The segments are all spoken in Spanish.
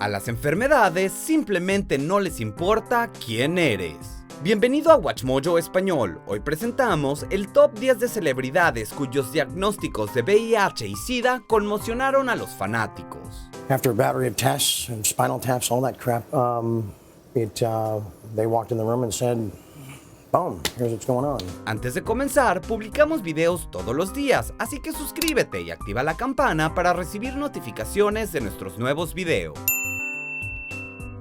A las enfermedades simplemente no les importa quién eres. Bienvenido a WatchMojo Español. Hoy presentamos el top 10 de celebridades cuyos diagnósticos de VIH y SIDA conmocionaron a los fanáticos. After a battery of tests and spinal taps, all that crap, they walked in the room and said, boom, here's what's going on. Antes de comenzar, publicamos videos todos los días, así que suscríbete y activa la campana para recibir notificaciones de nuestros nuevos videos.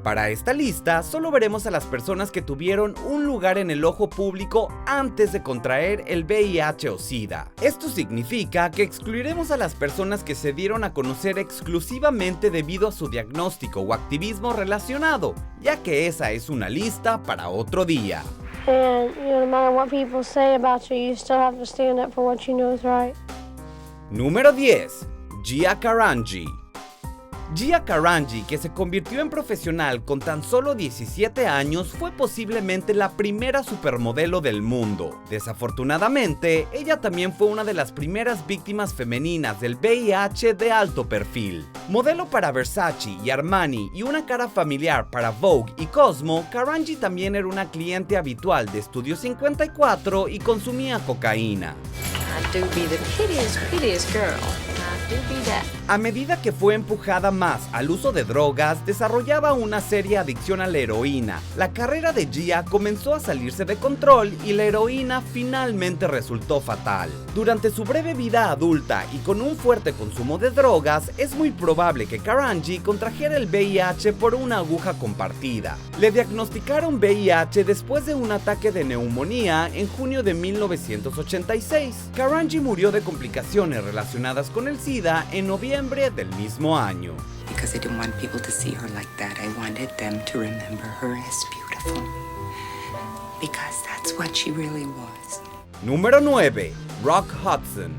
Para esta lista, solo veremos a las personas que tuvieron un lugar en el ojo público antes de contraer el VIH o SIDA. Esto significa que excluiremos a las personas que se dieron a conocer exclusivamente debido a su diagnóstico o activismo relacionado, ya que esa es una lista para otro día. No matter what people say about you, you still have to stand up for what you know is right. Número 10. Gia Carangi. Gia Carangi, que se convirtió en profesional con tan solo 17 años, fue posiblemente la primera supermodelo del mundo. Desafortunadamente, ella también fue una de las primeras víctimas femeninas del VIH de alto perfil. Modelo para Versace y Armani y una cara familiar para Vogue y Cosmo, Carangi también era una cliente habitual de Studio 54 y consumía cocaína. A medida que fue empujada más al uso de drogas, desarrollaba una seria adicción a la heroína. La carrera de Gia comenzó a salirse de control y la heroína finalmente resultó fatal. Durante su breve vida adulta y con un fuerte consumo de drogas, es muy probable que Carangi contrajera el VIH por una aguja compartida. Le diagnosticaron VIH después de un ataque de neumonía en junio de 1986. Carangi murió de complicaciones relacionadas con el SIDA en noviembre del mismo año. Because I didn't want people to see her like that. I wanted them to remember her as beautiful. Because that's what she really was. Número 9. Rock Hudson.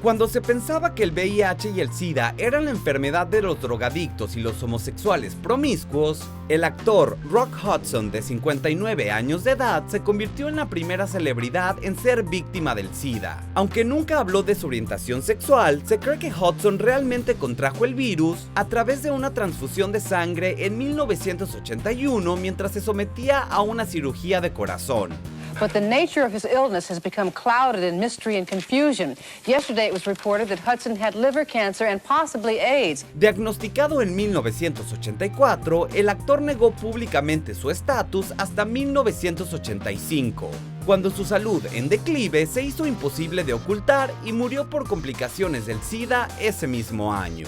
Cuando se pensaba que el VIH y el SIDA eran la enfermedad de los drogadictos y los homosexuales promiscuos, el actor Rock Hudson, de 59 años de edad, se convirtió en la primera celebridad en ser víctima del SIDA. Aunque nunca habló de su orientación sexual, se cree que Hudson realmente contrajo el virus a través de una transfusión de sangre en 1981 mientras se sometía a una cirugía de corazón. But the nature of his illness has become clouded in mystery and confusion. Yesterday it was reported that Hudson had liver cancer and possibly AIDS. Diagnosticado en 1984, el actor negó públicamente su estatus hasta 1985, cuando su salud en declive se hizo imposible de ocultar y murió por complicaciones del SIDA ese mismo año.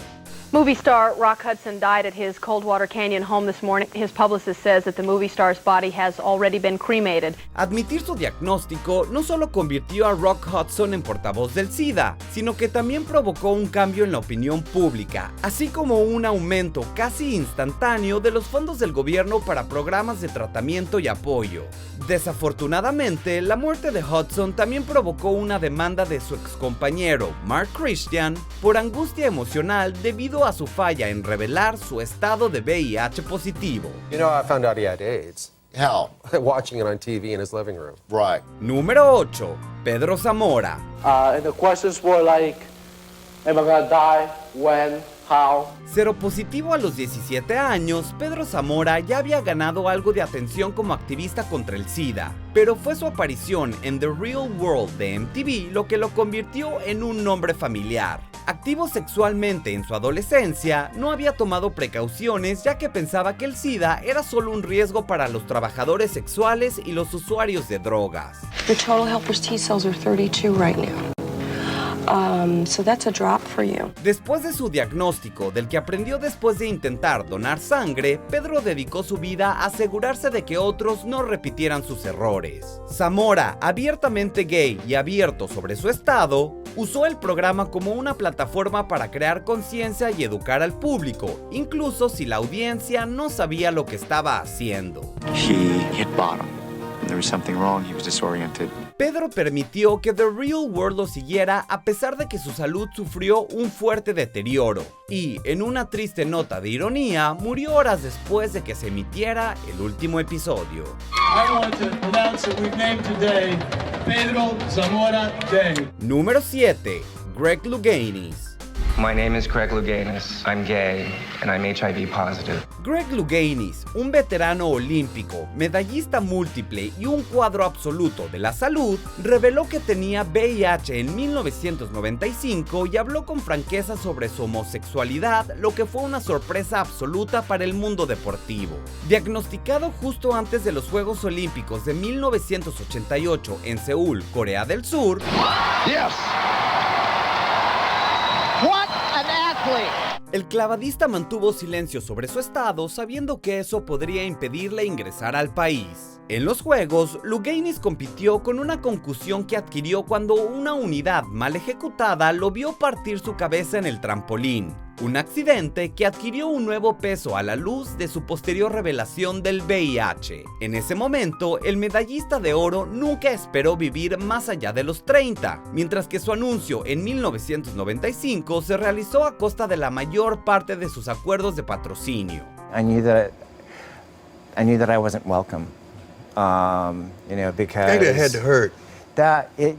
Movie star Rock Hudson died at his Coldwater Canyon home this morning. His publicist says that the movie star's body has already been cremated. Admitir su diagnóstico no solo convirtió a Rock Hudson en portavoz del SIDA, sino que también provocó un cambio en la opinión pública, así como un aumento casi instantáneo de los fondos del gobierno para programas de tratamiento y apoyo. Desafortunadamente, la muerte de Hudson también provocó una demanda de su excompañero, Mark Christian, por angustia emocional debido a su falla en revelar su estado de VIH positivo. You know, I found out he had AIDS. How? Watching it on TV in his living room. Right. Número 8. Pedro Zamora. And the questions were like, am I gonna die? When? How? Seropositivo a los 17 años, Pedro Zamora ya había ganado algo de atención como activista contra el SIDA, pero fue su aparición en The Real World de MTV lo que lo convirtió en un nombre familiar. Activo sexualmente en su adolescencia, no había tomado precauciones ya que pensaba que el SIDA era solo un riesgo para los trabajadores sexuales y los usuarios de drogas. Your total helper's T cells are 32 right now. So that's a drop for you. Después de su diagnóstico, del que aprendió después de intentar donar sangre, Pedro dedicó su vida a asegurarse de que otros no repitieran sus errores. Zamora, abiertamente gay y abierto sobre su estado, usó el programa como una plataforma para crear conciencia y educar al público, incluso si la audiencia no sabía lo que estaba haciendo. He hit bottom. There was something wrong. He was disoriented. Pedro permitió que The Real World lo siguiera a pesar de que su salud sufrió un fuerte deterioro y, en una triste nota de ironía, murió horas después de que se emitiera el último episodio. I want to announce that we've named today Pedro Zamora Day. Número 7. Greg Louganis. My name is Greg Louganis. I'm gay, and I'm HIV positive. Greg Louganis, un veterano olímpico, medallista múltiple y un cuadro absoluto de la salud, reveló que tenía VIH en 1995 y habló con franqueza sobre su homosexualidad, lo que fue una sorpresa absoluta para el mundo deportivo. Diagnosticado justo antes de los Juegos Olímpicos de 1988 en Seúl, Corea del Sur, Yes. What an athlete. el clavadista mantuvo silencio sobre su estado, sabiendo que eso podría impedirle ingresar al país. En los Juegos, Louganis compitió con una concusión que adquirió cuando una unidad mal ejecutada lo vio partir su cabeza en el trampolín. Un accidente que adquirió un nuevo peso a la luz de su posterior revelación del VIH. En ese momento, el medallista de oro nunca esperó vivir más allá de los 30, mientras que su anuncio en 1995 se realizó a costa de la mayor parte de sus acuerdos de patrocinio. I knew that I wasn't welcome, because I think that had to hurt. It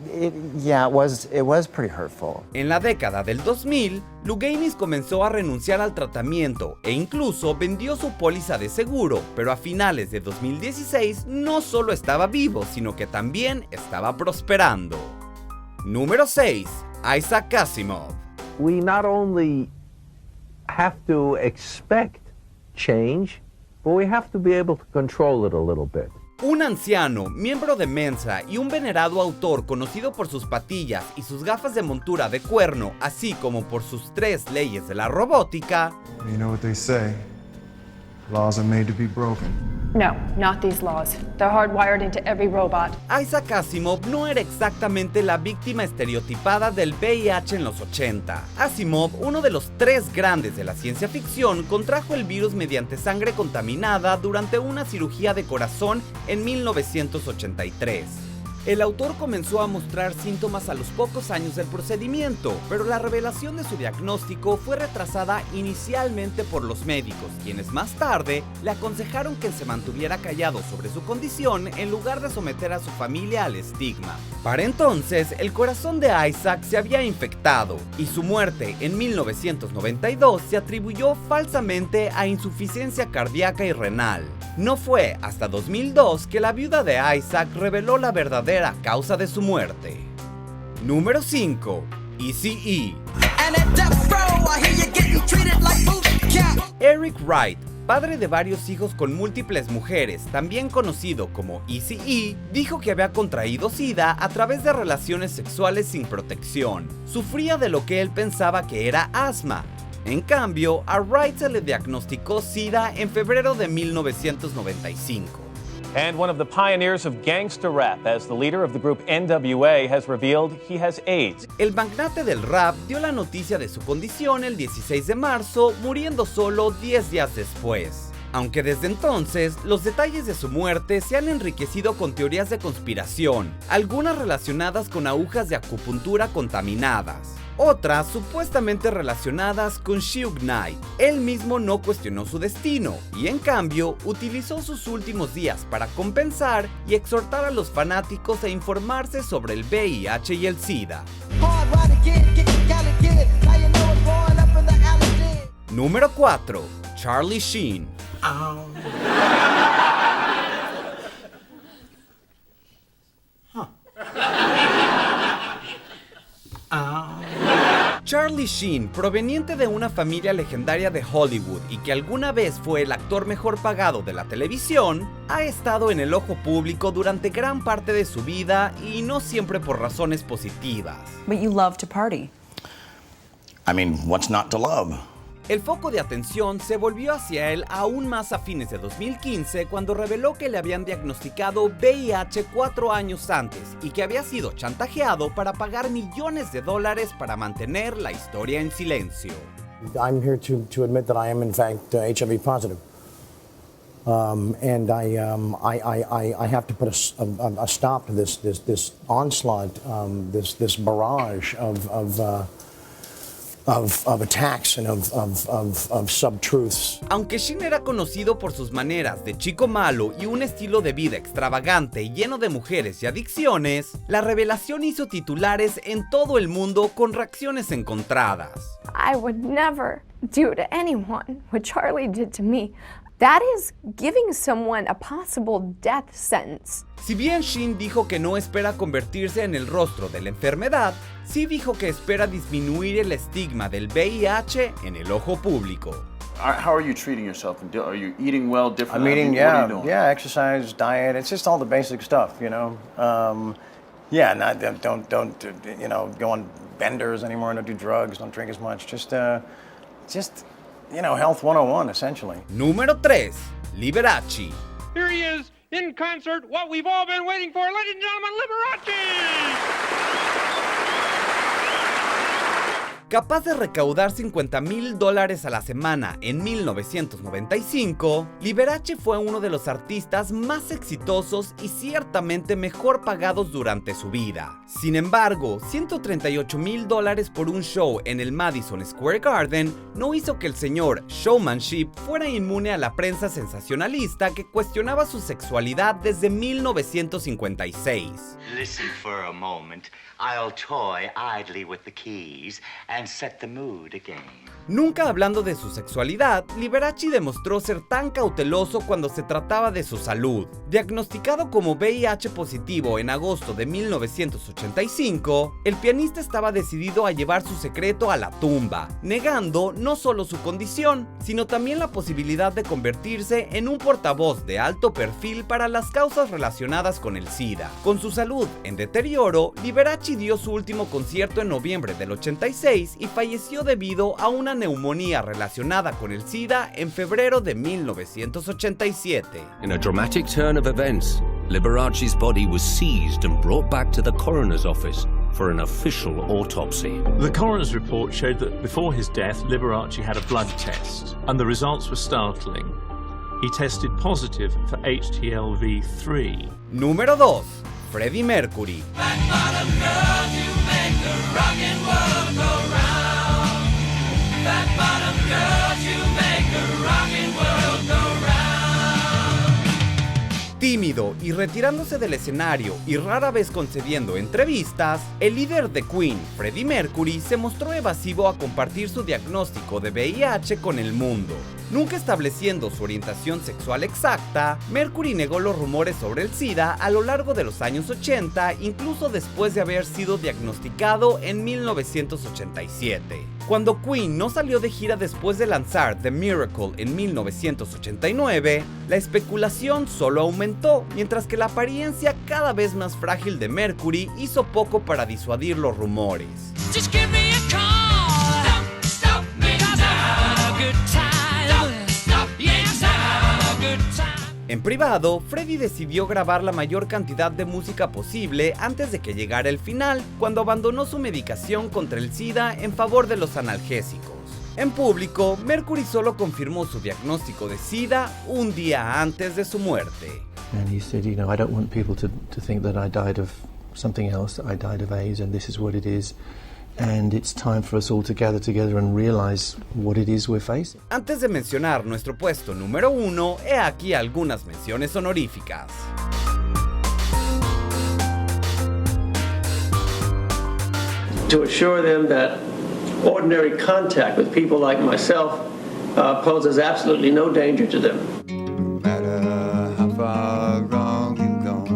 was pretty hurtful. En la década del 2000, Louganis comenzó a renunciar al tratamiento e incluso vendió su póliza de seguro, pero a finales de 2016 no solo estaba vivo, sino que también estaba prosperando. Número 6. Isaac Asimov. We not only have to expect change, but we have to be able to control it a little bit. Un anciano, miembro de Mensa y un venerado autor conocido por sus patillas y sus gafas de montura de cuerno, así como por sus 3 leyes de la robótica. You know what they say, laws are made to be broken. No, not these laws. They're hardwired into every robot. Isaac Asimov no era exactamente la víctima estereotipada del VIH en los 80. Asimov, uno de los 3 grandes de la ciencia ficción, contrajo el virus mediante sangre contaminada durante una cirugía de corazón en 1983. El autor comenzó a mostrar síntomas a los pocos años del procedimiento, pero la revelación de su diagnóstico fue retrasada inicialmente por los médicos, quienes más tarde le aconsejaron que se mantuviera callado sobre su condición en lugar de someter a su familia al estigma. Para entonces, el corazón de Isaac se había infectado, y su muerte en 1992 se atribuyó falsamente a insuficiencia cardíaca y renal. No fue hasta 2002 que la viuda de Isaac reveló la verdadera causa de su muerte. Número 5. Eazy-E. Eric Wright, padre de varios hijos con múltiples mujeres, también conocido como Eazy-E, dijo que había contraído SIDA a través de relaciones sexuales sin protección. Sufría de lo que él pensaba que era asma. En cambio, a Wright se le diagnosticó SIDA en febrero de 1995. And one of the pioneers of gangster rap, as the leader of the group NWA, has revealed he has AIDS. El magnate del rap dio la noticia de su condición el 16 de marzo, muriendo solo 10 días después. Aunque desde entonces, los detalles de su muerte se han enriquecido con teorías de conspiración, algunas relacionadas con agujas de acupuntura contaminadas, otras supuestamente relacionadas con Suge Knight. Él mismo no cuestionó su destino y en cambio utilizó sus últimos días para compensar y exhortar a los fanáticos a informarse sobre el VIH y el SIDA. Número 4. Charlie Sheen. Charlie Sheen, proveniente de una familia legendaria de Hollywood y que alguna vez fue el actor mejor pagado de la televisión, ha estado en el ojo público durante gran parte de su vida y no siempre por razones positivas. But you love to party. I mean, what's not to love? El foco de atención se volvió hacia él aún más a fines de 2015 cuando reveló que le habían diagnosticado VIH 4 años antes y que había sido chantajeado para pagar millones de dólares para mantener la historia en silencio. I'm here to admit that I am in fact HIV positive. And I have to put a stop to this onslaught, this barrage of attacks and of sub-truths. Aunque Sheen era conocido por sus maneras de chico malo y un estilo de vida extravagante y lleno de mujeres y adicciones, la revelación hizo titulares en todo el mundo con reacciones encontradas. I would never do to anyone what Charlie did to me. That is giving someone a possible death sentence. Si bien Sheen dijo que no espera convertirse en el rostro de la enfermedad, sí dijo que espera disminuir el estigma del VIH en el ojo público. How are you treating yourself? Are you eating well differently? I'm eating, what are you doing? exercise, diet. It's just all the basic stuff, you know. Don't go on benders anymore. Don't do drugs. Don't drink as much. Just health 101, essentially. Número 3. Liberace. Here he is, in concert, what we've all been waiting for. Ladies and gentlemen, Liberace! Capaz de recaudar $50,000 a la semana en 1995, Liberace fue uno de los artistas más exitosos y ciertamente mejor pagados durante su vida. Sin embargo, $138,000 por un show en el Madison Square Garden no hizo que el señor Showmanship fuera inmune a la prensa sensacionalista que cuestionaba su sexualidad desde 1956. Listen for a moment. I'll toy idly with the keys and set the mood again. Nunca hablando de su sexualidad, Liberace demostró ser tan cauteloso cuando se trataba de su salud. Diagnosticado como VIH positivo en agosto de 1985, el pianista estaba decidido a llevar su secreto a la tumba, negando no solo su condición, sino también la posibilidad de convertirse en un portavoz de alto perfil para las causas relacionadas con el SIDA. Con su salud en deterioro, Liberace dio su último concierto en noviembre del 86 y falleció debido a una neumonía relacionada con el SIDA en febrero de 1987. In a dramatic turn of events, Liberace's body was seized and brought back to the coroner's office for an official autopsy. The coroner's report showed that before his death, Liberace had a blood test, and the results were startling. He tested positive for HTLV3. Número 2. Freddie Mercury. Tímido y retirándose del escenario y rara vez concediendo entrevistas, el líder de Queen, Freddie Mercury, se mostró evasivo a compartir su diagnóstico de VIH con el mundo. Nunca estableciendo su orientación sexual exacta, Mercury negó los rumores sobre el SIDA a lo largo de los años 80, incluso después de haber sido diagnosticado en 1987. Cuando Queen no salió de gira después de lanzar The Miracle en 1989, la especulación solo aumentó, mientras que la apariencia cada vez más frágil de Mercury hizo poco para disuadir los rumores. Just give me a call. Don't stop me now. Good time. En privado, Freddie decidió grabar la mayor cantidad de música posible antes de que llegara el final, cuando abandonó su medicación contra el SIDA en favor de los analgésicos. En público, Mercury solo confirmó su diagnóstico de SIDA un día antes de su muerte. And he said, I don't want people to think that I died of something else. I died of AIDS, and this is what it is. And it's time for us all to gather together and realize what it is we're facing. Antes de mencionar nuestro puesto número 1, he aquí algunas menciones honoríficas. To assure them that ordinary contact with people like myself poses absolutely no danger to them. No matter how far wrong you've gone.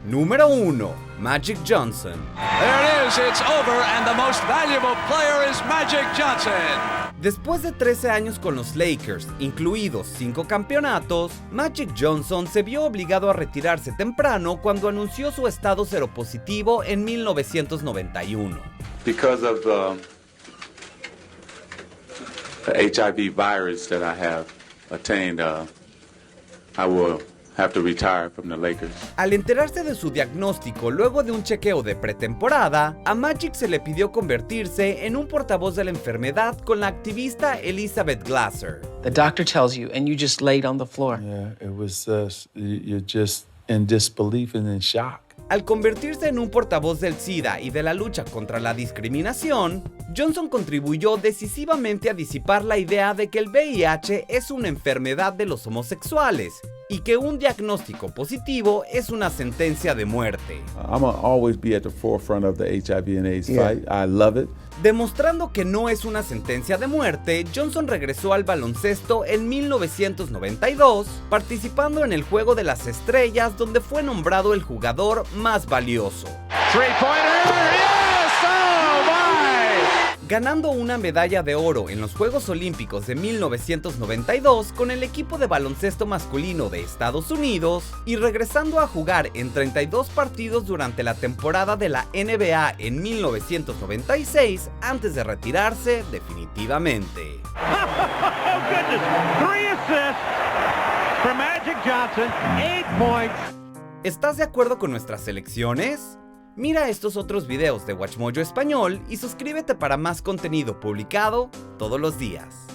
Número 1. Magic Johnson. There it is, it's over, and the most valuable player is Magic Johnson. Después de 13 años con los Lakers, incluidos 5 campeonatos, Magic Johnson se vio obligado a retirarse temprano cuando anunció su estado seropositivo en 1991. Because of the HIV virus that I have attained, I will have to retire from the Lakers. Al enterarse de su diagnóstico luego de un chequeo de pretemporada, a Magic se le pidió convertirse en un portavoz de la enfermedad con la activista Elizabeth Glasser. The doctor tells you and you just laid on the floor. Yeah, it was you're just in disbelief and in shock. Al convertirse en un portavoz del SIDA y de la lucha contra la discriminación, Johnson contribuyó decisivamente a disipar la idea de que el VIH es una enfermedad de los homosexuales y que un diagnóstico positivo es una sentencia de muerte. I'm gonna always be at the forefront of the HIV and AIDS fight. I love it. Demostrando que no es una sentencia de muerte, Johnson regresó al baloncesto en 1992, participando en el Juego de las Estrellas, donde fue nombrado el jugador más valioso. Ganando una medalla de oro en los Juegos Olímpicos de 1992 con el equipo de baloncesto masculino de Estados Unidos y regresando a jugar en 32 partidos durante la temporada de la NBA en 1996 antes de retirarse definitivamente. ¿Estás de acuerdo con nuestras selecciones? Mira estos otros videos de WatchMojo Español y suscríbete para más contenido publicado todos los días.